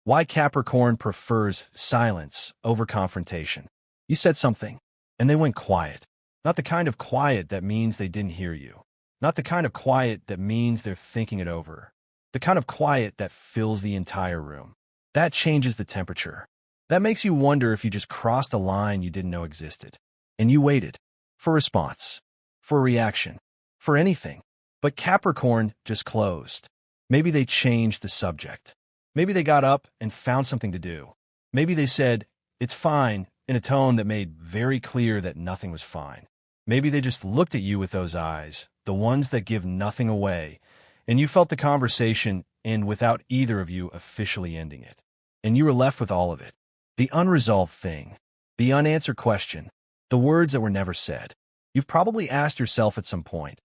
Why Capricorn prefers silence over confrontation. You said something, and they went quiet. Not the kind of quiet that means they didn't hear you. Not the kind of quiet that means they're thinking it over. The kind of quiet that fills the entire room. That changes the temperature. That makes you wonder if you just crossed a line you didn't know existed. And you waited. For response. For a reaction. For anything. But Capricorn just closed. Maybe they changed the subject. Maybe they got up and found something to do. Maybe they said, "It's fine," in a tone that made very clear that nothing was fine. Maybe they just looked at you with those eyes, the ones that give nothing away, and you felt the conversation end without either of you officially ending it. And you were left with all of it. The unresolved thing. The unanswered question. The words that were never said. You've probably asked yourself at some point,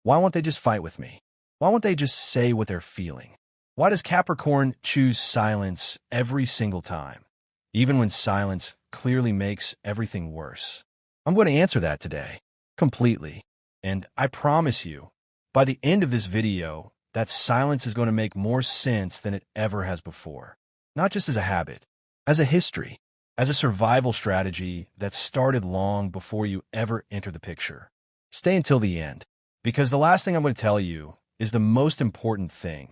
why won't they just fight with me? Why won't they just say what they're feeling? Why does Capricorn choose silence every single time, even when silence clearly makes everything worse? I'm going to answer that today, completely. And I promise you, by the end of this video, that silence is going to make more sense than it ever has before. Not just as a habit, as a history, as a survival strategy that started long before you ever enter the picture. Stay until the end, because the last thing I'm going to tell you is the most important thing,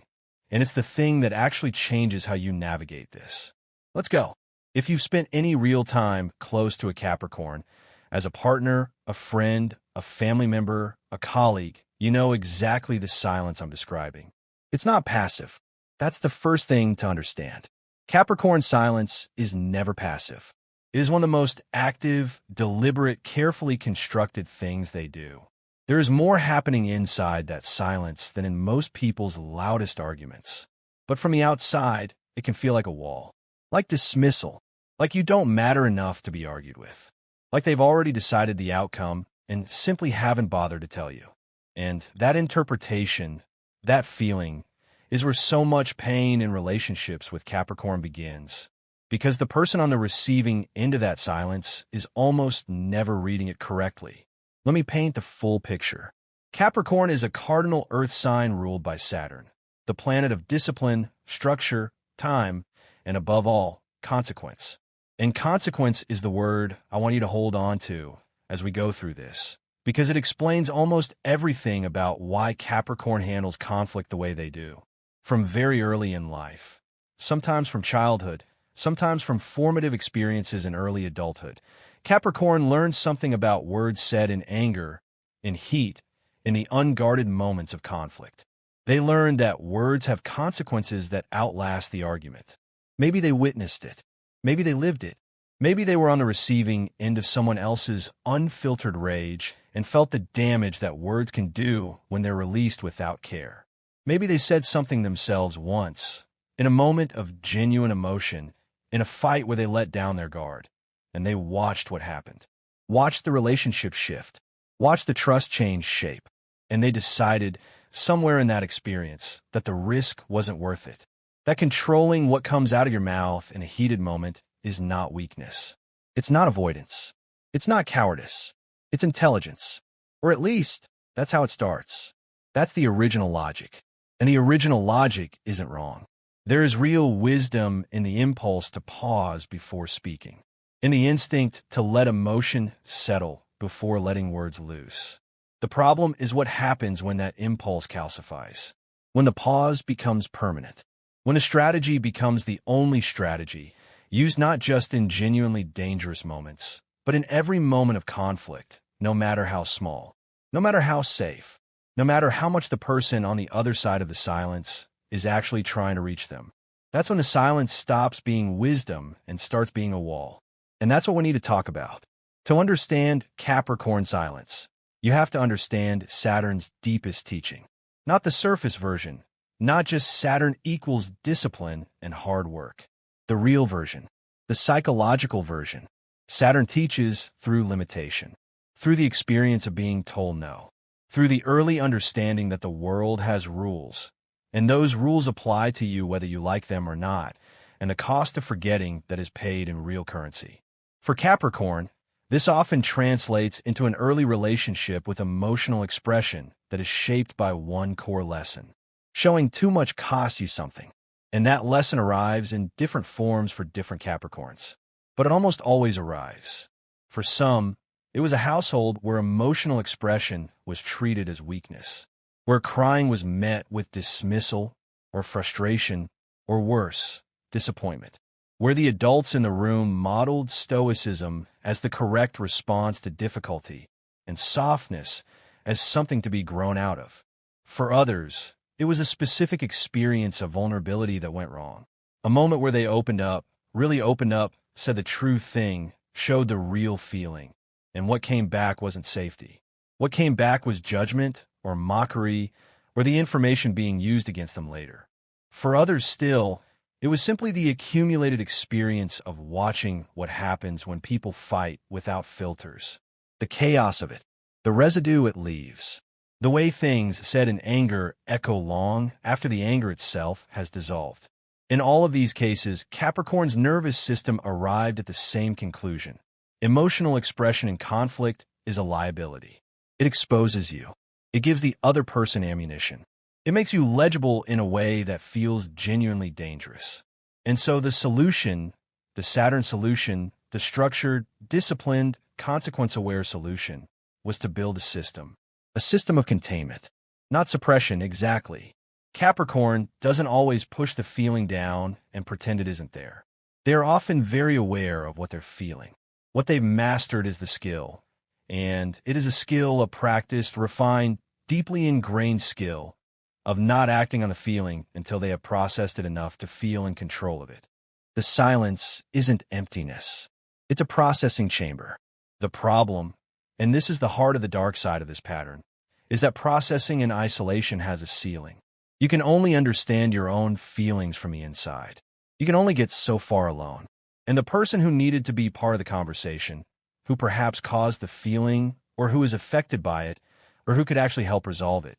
and it's the thing that actually changes how you navigate this. Let's go. If you've spent any real time close to a Capricorn, as a partner, a friend, a family member, a colleague, you know exactly the silence I'm describing. It's not passive. That's the first thing to understand. Capricorn silence is never passive. It is one of the most active, deliberate, carefully constructed things they do. There is more happening inside that silence than in most people's loudest arguments. But from the outside, it can feel like a wall, like dismissal, like you don't matter enough to be argued with, like they've already decided the outcome and simply haven't bothered to tell you. And that interpretation, that feeling, is where so much pain in relationships with Capricorn begins, because the person on the receiving end of that silence is almost never reading it correctly. Let me paint the full picture. Capricorn is a cardinal earth sign ruled by Saturn, the planet of discipline, structure, time, and above all, consequence. And consequence is the word I want you to hold on to as we go through this, because it explains almost everything about why Capricorn handles conflict the way they do. From very early in life, sometimes from childhood, sometimes from formative experiences in early adulthood, Capricorn learns something about words said in anger, in heat, in the unguarded moments of conflict. They learn that words have consequences that outlast the argument. Maybe they witnessed it. Maybe they lived it. Maybe they were on the receiving end of someone else's unfiltered rage and felt the damage that words can do when they're released without care. Maybe they said something themselves once, in a moment of genuine emotion, in a fight where they let down their guard, and they watched what happened. Watched the relationship shift. Watched the trust change shape. And they decided, somewhere in that experience, that the risk wasn't worth it. That controlling what comes out of your mouth in a heated moment is not weakness. It's not avoidance. It's not cowardice. It's intelligence. Or at least, that's how it starts. That's the original logic. And the original logic isn't wrong. There is real wisdom in the impulse to pause before speaking, in the instinct to let emotion settle before letting words loose. The problem is what happens when that impulse calcifies, when the pause becomes permanent, when a strategy becomes the only strategy, used not just in genuinely dangerous moments, but in every moment of conflict, no matter how small, no matter how safe, no matter how much the person on the other side of the silence is actually trying to reach them. That's when the silence stops being wisdom and starts being a wall. And that's what we need to talk about. To understand Capricorn silence, you have to understand Saturn's deepest teaching. Not the surface version, not just Saturn equals discipline and hard work. The real version, the psychological version. Saturn teaches through limitation, through the experience of being told no, through the early understanding that the world has rules, and those rules apply to you whether you like them or not, and the cost of forgetting that is paid in real currency. For Capricorn, this often translates into an early relationship with emotional expression that is shaped by one core lesson. Showing too much costs you something. And that lesson arrives in different forms for different Capricorns. But it almost always arrives. For some, it was a household where emotional expression was treated as weakness, where crying was met with dismissal or frustration, or worse, disappointment, where the adults in the room modeled stoicism as the correct response to difficulty and softness as something to be grown out of. For others, it was a specific experience of vulnerability that went wrong, a moment where they opened up, really opened up, said the true thing, showed the real feeling, and what came back wasn't safety. What came back was judgment or mockery or the information being used against them later. For others still, it was simply the accumulated experience of watching what happens when people fight without filters. The chaos of it, the residue it leaves, the way things said in anger echo long after the anger itself has dissolved. In all of these cases, Capricorn's nervous system arrived at the same conclusion. Emotional expression in conflict is a liability. It exposes you. It gives the other person ammunition. It makes you legible in a way that feels genuinely dangerous. And so the solution, the Saturn solution, the structured, disciplined, consequence-aware solution, was to build a system of containment, not suppression exactly. Capricorn doesn't always push the feeling down and pretend it isn't there. They are often very aware of what they're feeling. What they've mastered is the skill, and it is a skill, a practiced, refined, deeply ingrained skill of not acting on the feeling until they have processed it enough to feel in control of it. The silence isn't emptiness. It's a processing chamber. The problem, and this is the heart of the dark side of this pattern, is that processing in isolation has a ceiling. You can only understand your own feelings from the inside. You can only get so far alone. And the person who needed to be part of the conversation, who perhaps caused the feeling, or who is affected by it, or who could actually help resolve it,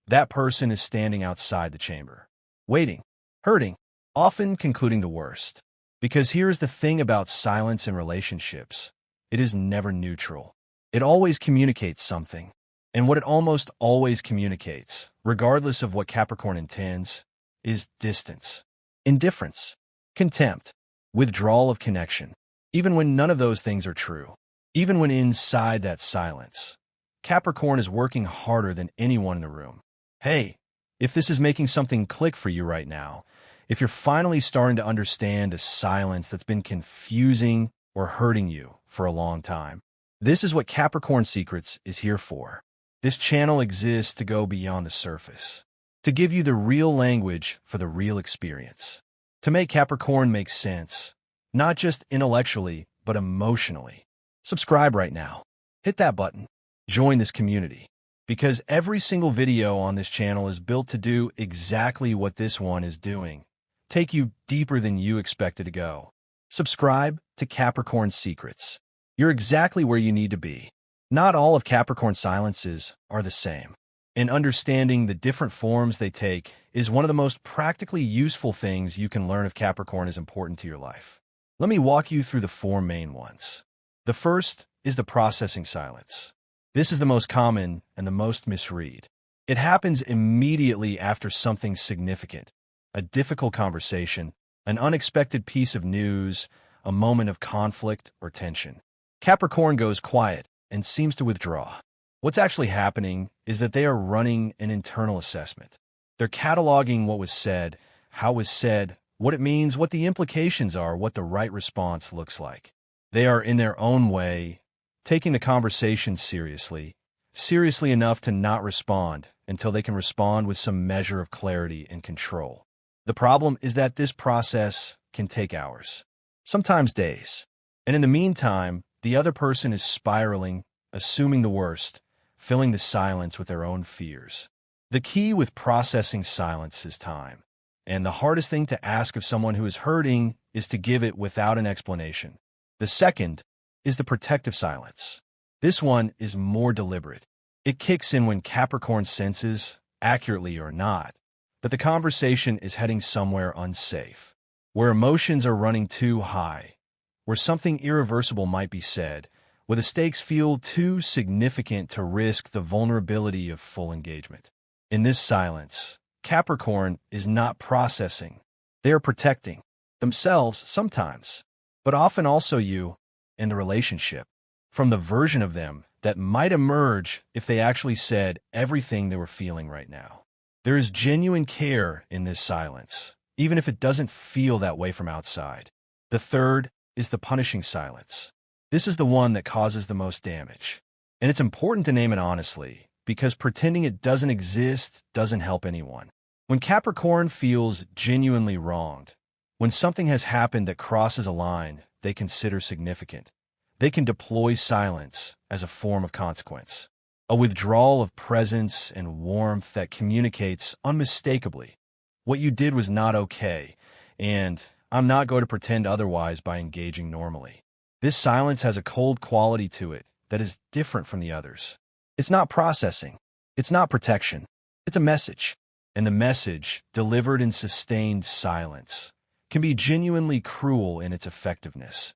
that person is standing outside the chamber, waiting, hurting, often concluding the worst. Because here's the thing about silence in relationships. It is never neutral. It always communicates something. And what it almost always communicates, regardless of what Capricorn intends, is distance, indifference, contempt, withdrawal of connection. Even when none of those things are true, even when inside that silence, Capricorn is working harder than anyone in the room. Hey, if this is making something click for you right now, if you're finally starting to understand a silence that's been confusing or hurting you for a long time, this is what Capricorn Secrets is here for. This channel exists to go beyond the surface, to give you the real language for the real experience, to make Capricorn make sense, not just intellectually, but emotionally. Subscribe right now. Hit that button. Join this community, because every single video on this channel is built to do exactly what this one is doing, take you deeper than you expected to go. Subscribe to Capricorn Secrets. You're exactly where you need to be. Not all of Capricorn's silences are the same, and understanding the different forms they take is one of the most practically useful things you can learn if Capricorn is important to your life. Let me walk you through the four main ones. The first is the processing silence. This is the most common and the most misread. It happens immediately after something significant, a difficult conversation, an unexpected piece of news, a moment of conflict or tension. Capricorn goes quiet and seems to withdraw. What's actually happening is that they are running an internal assessment. They're cataloging what was said, how it was said, what it means, what the implications are, what the right response looks like. They are, in their own way, taking the conversation seriously enough to not respond until they can respond with some measure of clarity and control. The problem is that this process can take hours, sometimes days. And in the meantime, the other person is spiraling, assuming the worst, filling the silence with their own fears. The key with processing silence is time. And the hardest thing to ask of someone who is hurting is to give it without an explanation. The second is the protective silence. This one is more deliberate. It kicks in when Capricorn senses, accurately or not, that the conversation is heading somewhere unsafe, where emotions are running too high, where something irreversible might be said, where the stakes feel too significant to risk the vulnerability of full engagement. In this silence, Capricorn is not processing, They are protecting themselves sometimes, but often also you and the relationship from the version of them that might emerge if they actually said everything they were feeling right now. There is genuine care in this silence, even if it doesn't feel that way from outside. The third is the punishing silence. This is the one that causes the most damage. And it's important to name it honestly, because pretending it doesn't exist doesn't help anyone. When Capricorn feels genuinely wronged, when something has happened that crosses a line they consider significant, they can deploy silence as a form of consequence, a withdrawal of presence and warmth that communicates unmistakably, what you did was not okay, and I'm not going to pretend otherwise by engaging normally. This silence has a cold quality to it that is different from the others. It's not processing. It's not protection. It's a message. And the message, delivered in sustained silence, can be genuinely cruel in its effectiveness,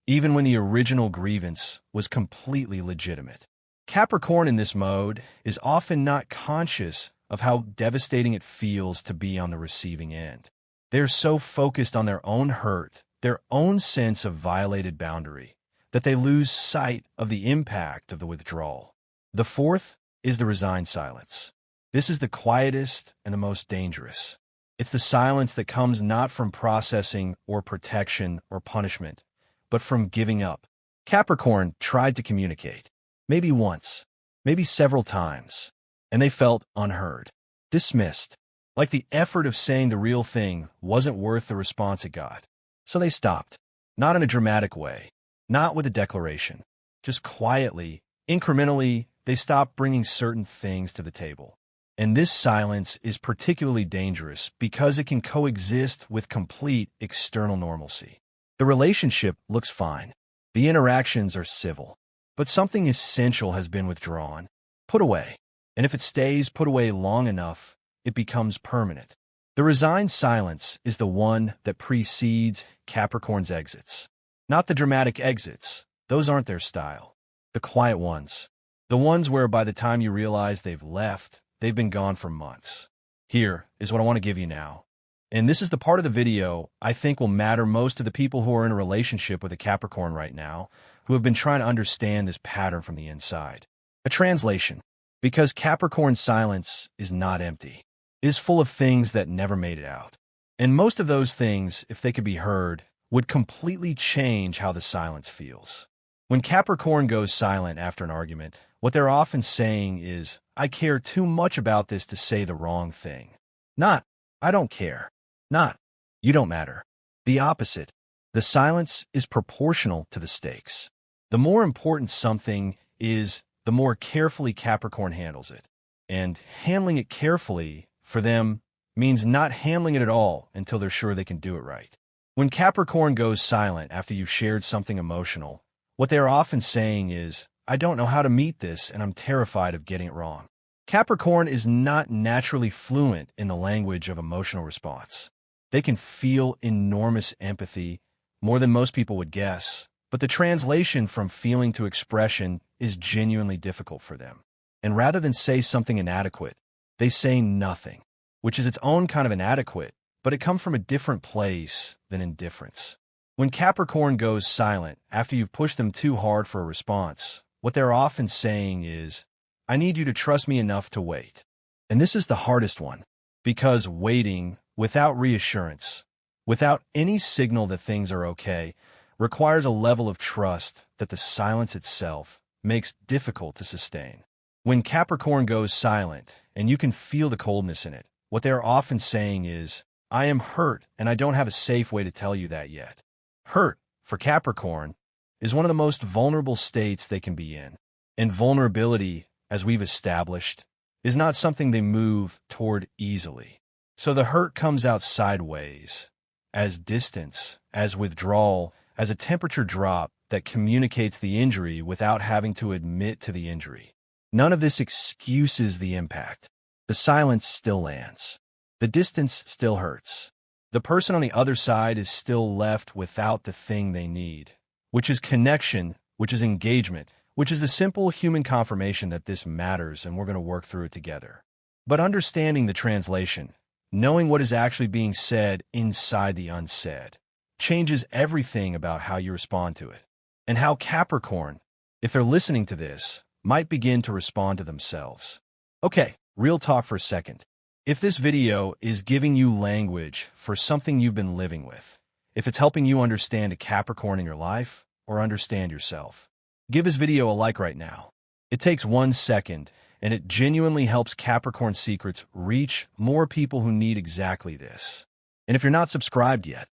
even when the original grievance was completely legitimate. Capricorn in this mode is often not conscious of how devastating it feels to be on the receiving end. They're so focused on their own hurt, their own sense of violated boundary, that they lose sight of the impact of the withdrawal. The fourth is the resigned silence. This is the quietest and the most dangerous. It's the silence that comes not from processing or protection or punishment, but from giving up. Capricorn tried to communicate, maybe once, maybe several times, and they felt unheard, dismissed, like the effort of saying the real thing wasn't worth the response it got. So they stopped, not in a dramatic way, not with a declaration, just quietly, incrementally, they stopped bringing certain things to the table. And this silence is particularly dangerous because it can coexist with complete external normalcy. The relationship looks fine. The interactions are civil. But something essential has been withdrawn, put away. And if it stays put away long enough, it becomes permanent. The resigned silence is the one that precedes Capricorn's exits. Not the dramatic exits. Those aren't their style. The quiet ones. The ones where by the time you realize they've left, they've been gone for months. Here is what I want to give you now. And this is the part of the video I think will matter most to the people who are in a relationship with a Capricorn right now, who have been trying to understand this pattern from the inside. A translation. Because Capricorn silence is not empty. It is full of things that never made it out. And most of those things, if they could be heard, would completely change how the silence feels. When Capricorn goes silent after an argument, what they're often saying is, I care too much about this to say the wrong thing. Not, I don't care. Not, you don't matter. The opposite. The silence is proportional to the stakes. The more important something is, the more carefully Capricorn handles it. And handling it carefully, for them, means not handling it at all until they're sure they can do it right. When Capricorn goes silent after you've shared something emotional, what they are often saying is, I don't know how to meet this and I'm terrified of getting it wrong. Capricorn is not naturally fluent in the language of emotional response. They can feel enormous empathy, more than most people would guess, but the translation from feeling to expression is genuinely difficult for them. And rather than say something inadequate, they say nothing, which is its own kind of inadequate, but it comes from a different place than indifference. When Capricorn goes silent after you've pushed them too hard for a response, what they're often saying is, I need you to trust me enough to wait. And this is the hardest one, because waiting without reassurance, without any signal that things are okay, requires a level of trust that the silence itself makes difficult to sustain. When Capricorn goes silent, and you can feel the coldness in it, what they are often saying is, I am hurt and I don't have a safe way to tell you that yet. Hurt, for Capricorn, is one of the most vulnerable states they can be in. And vulnerability, as we've established, is not something they move toward easily. So the hurt comes out sideways, as distance, as withdrawal, as a temperature drop that communicates the injury without having to admit to the injury. None of this excuses the impact. The silence still lands. The distance still hurts. The person on the other side is still left without the thing they need, which is connection, which is engagement, which is the simple human confirmation that this matters and we're going to work through it together. But understanding the translation, Knowing what is actually being said inside the unsaid changes everything about how you respond to it, and how Capricorn, if they're listening to this, might begin to respond to themselves. Okay, real talk for a second. If this video is giving you language for something you've been living with, if it's helping you understand a Capricorn in your life or understand yourself, give this video a like right now. It takes 1 second, and it genuinely helps Capricorn Secrets reach more people who need exactly this. And if you're not subscribed yet,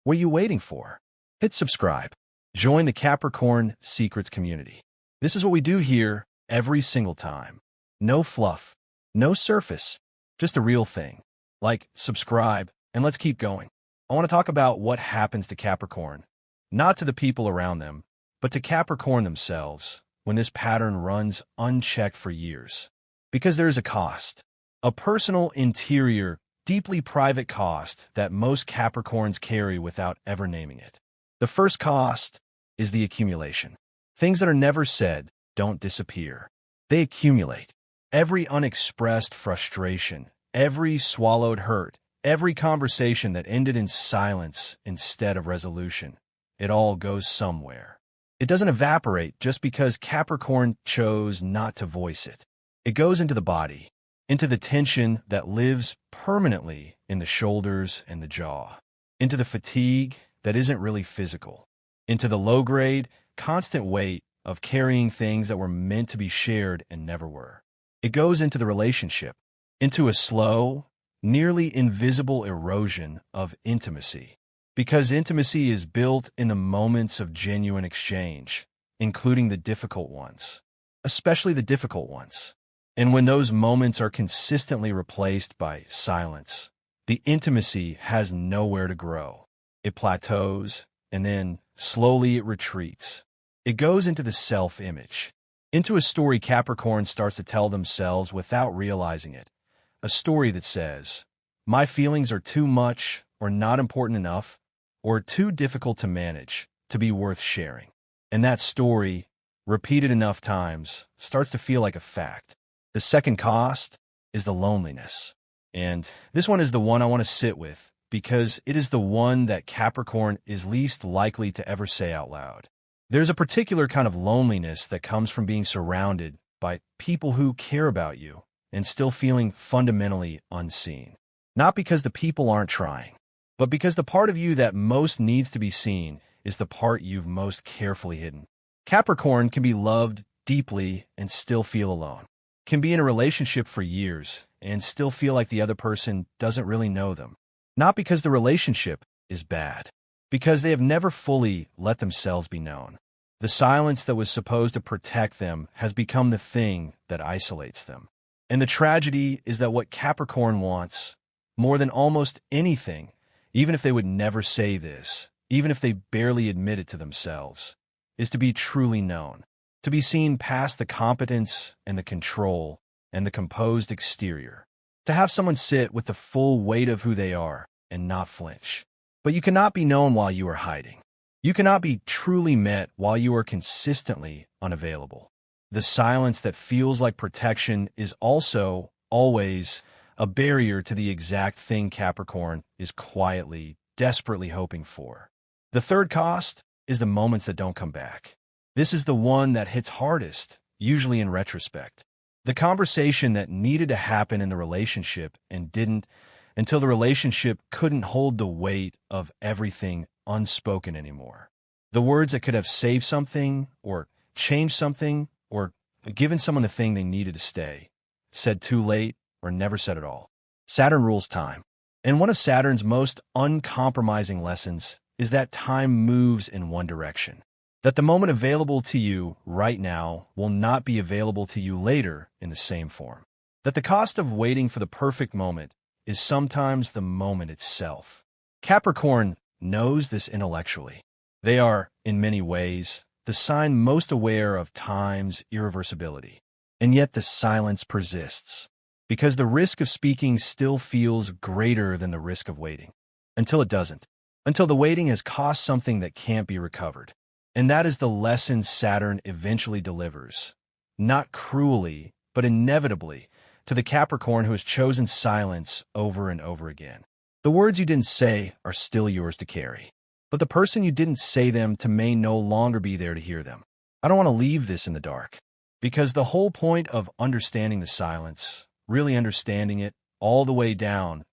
what are you waiting for? Hit subscribe. Join the Capricorn Secrets community. This is what we do here every single time. No fluff, no surface, just a real thing. Like, subscribe, and let's keep going. I want to talk about what happens to Capricorn, not to the people around them, but to Capricorn themselves when this pattern runs unchecked for years. Because there is a cost, a personal, interior, deeply private cost that most Capricorns carry without ever naming it. The first cost is the accumulation. Things that are never said don't disappear. They accumulate. Every unexpressed frustration, every swallowed hurt, every conversation that ended in silence instead of resolution, it all goes somewhere. It doesn't evaporate just because Capricorn chose not to voice it. It goes into the body, into the tension that lives permanently in the shoulders and the jaw, into the fatigue that isn't really physical, into the low-grade, constant weight of carrying things that were meant to be shared and never were. It goes into the relationship, into a slow, nearly invisible erosion of intimacy. Because intimacy is built in the moments of genuine exchange, including the difficult ones, especially the difficult ones. And when those moments are consistently replaced by silence, the intimacy has nowhere to grow. It plateaus, and then slowly it retreats. It goes into the self-image, into a story Capricorn starts to tell themselves without realizing it. A story that says, my feelings are too much or not important enough or too difficult to manage to be worth sharing. And that story, repeated enough times, starts to feel like a fact. The second cost is the loneliness. And this one is the one I want to sit with because it is the one that Capricorn is least likely to ever say out loud. There's a particular kind of loneliness that comes from being surrounded by people who care about you and still feeling fundamentally unseen. Not because the people aren't trying, but because the part of you that most needs to be seen is the part you've most carefully hidden. Capricorn can be loved deeply and still feel alone, can be in a relationship for years and still feel like the other person doesn't really know them. Not because the relationship is bad, because they have never fully let themselves be known. The silence that was supposed to protect them has become the thing that isolates them. And the tragedy is that what Capricorn wants, more than almost anything, even if they would never say this, even if they barely admit it to themselves, is to be truly known, to be seen past the competence and the control and the composed exterior, to have someone sit with the full weight of who they are and not flinch. But you cannot be known while you are hiding. You cannot be truly met while you are consistently unavailable. The silence that feels like protection is also, always, a barrier to the exact thing Capricorn is quietly, desperately hoping for. The third cost is the moments that don't come back. This is the one that hits hardest, usually in retrospect. The conversation that needed to happen in the relationship and didn't until the relationship couldn't hold the weight of everything unspoken anymore. The words that could have saved something or changed something or given someone the thing they needed to stay, said too late, or never said at all. Saturn rules time. And one of Saturn's most uncompromising lessons is that time moves in one direction. That the moment available to you right now will not be available to you later in the same form. That the cost of waiting for the perfect moment is sometimes the moment itself. Capricorn knows this intellectually. They are, in many ways, the sign most aware of time's irreversibility. And yet the silence persists. Because the risk of speaking still feels greater than the risk of waiting. Until it doesn't. Until the waiting has cost something that can't be recovered. And that is the lesson Saturn eventually delivers. Not cruelly, but inevitably, To the Capricorn who has chosen silence over and over again. The words you didn't say are still yours to carry. But the person you didn't say them to may no longer be there to hear them. I don't want to leave this in the dark. Because the whole point of understanding the silence, really understanding it all the way down,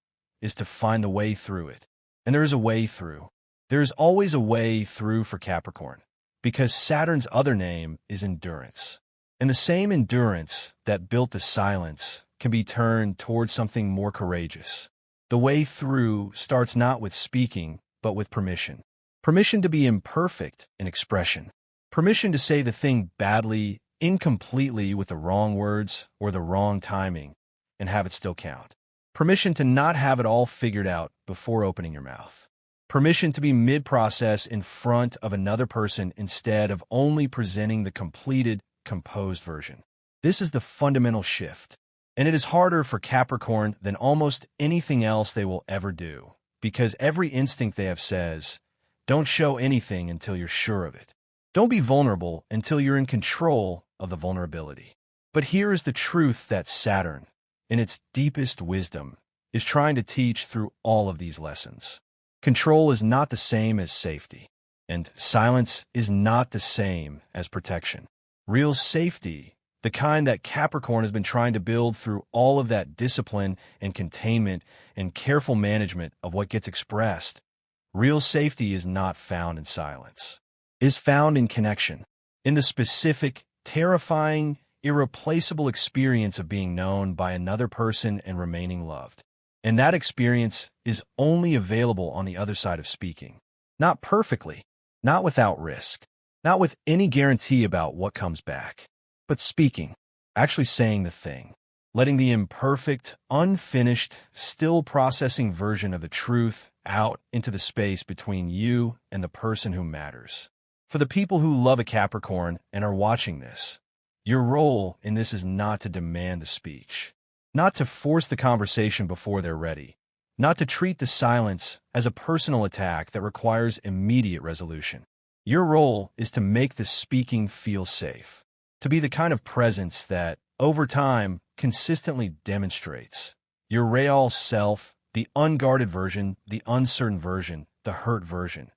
is to find the way through it. And there is a way through. There is always a way through for Capricorn. Because Saturn's other name is endurance. And the same endurance that built the silence can be turned towards something more courageous. The way through starts not with speaking, but with permission. Permission to be imperfect in expression. Permission to say the thing badly, incompletely with the wrong words or the wrong timing, and have it still count. Permission to not have it all figured out before opening your mouth. Permission to be mid-process in front of another person instead of only presenting the completed, composed version. This is the fundamental shift. And it is harder for Capricorn than almost anything else they will ever do, because every instinct they have says, don't show anything until you're sure of it. Don't be vulnerable until you're in control of the vulnerability. But here is the truth that Saturn, in its deepest wisdom, is trying to teach through all of these lessons. Control is not the same as safety, and silence is not the same as protection. Real safety, the kind that Capricorn has been trying to build through all of that discipline and containment and careful management of what gets expressed. Real safety is not found in silence. It is found in connection, in the specific, terrifying, irreplaceable experience of being known by another person and remaining loved. And that experience is only available on the other side of speaking. Not perfectly, not without risk, not with any guarantee about what comes back. But speaking, actually saying the thing, letting the imperfect, unfinished, still processing version of the truth out into the space between you and the person who matters. For the people who love a Capricorn and are watching this, your role in this is not to demand the speech, not to force the conversation before they're ready, not to treat the silence as a personal attack that requires immediate resolution. Your role is to make the speaking feel safe. To be the kind of presence that, over time, consistently demonstrates your real self, the unguarded version, the uncertain version, the hurt version.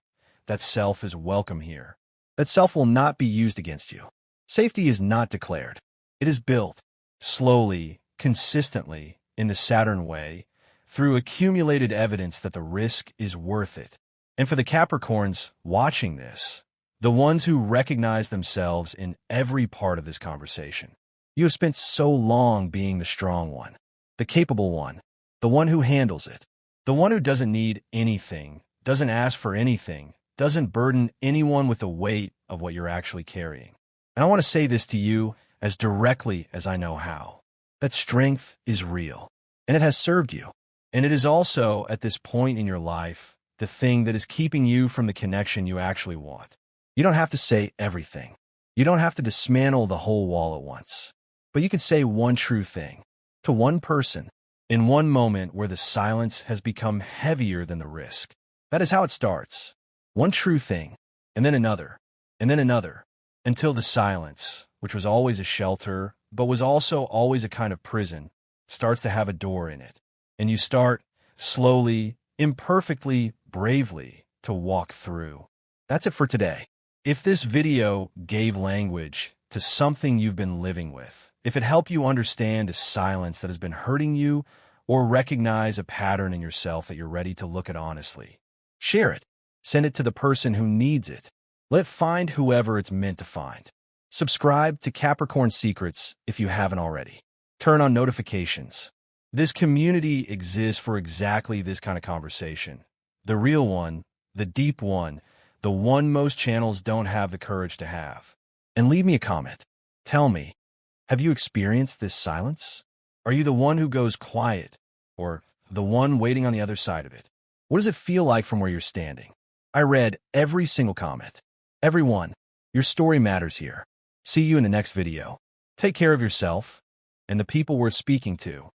That self is welcome here. That self will not be used against you. Safety is not declared. It is built, slowly, consistently, in the Saturn way, through accumulated evidence that the risk is worth it. And for the Capricorns watching this, the ones who recognize themselves in every part of this conversation. You have spent so long being the strong one, the capable one, the one who handles it, the one who doesn't need anything, doesn't ask for anything, doesn't burden anyone with the weight of what you're actually carrying. And I want to say this to you as directly as I know how, that strength is real, and it has served you. And it is also, at this point in your life, the thing that is keeping you from the connection you actually want. You don't have to say everything. You don't have to dismantle the whole wall at once. But you can say one true thing to one person in one moment where the silence has become heavier than the risk. That is how it starts. One true thing, and then another, until the silence, which was always a shelter, but was also always a kind of prison, starts to have a door in it. And you start, slowly, imperfectly, bravely, to walk through. That's it for today. If this video gave language to something you've been living with, if it helped you understand a silence that has been hurting you or recognize a pattern in yourself that you're ready to look at honestly, share it. Send it to the person who needs it. Let it find whoever it's meant to find. Subscribe to Capricorn Secrets if you haven't already. Turn on notifications. This community exists for exactly this kind of conversation. The real one, the deep one, the one most channels don't have the courage to have. And leave me a comment. Tell me, have you experienced this silence? Are you the one who goes quiet, or the one waiting on the other side of it? What does it feel like from where you're standing? I read every single comment. Everyone, your story matters here. See you in the next video. Take care of yourself and the people we're speaking to.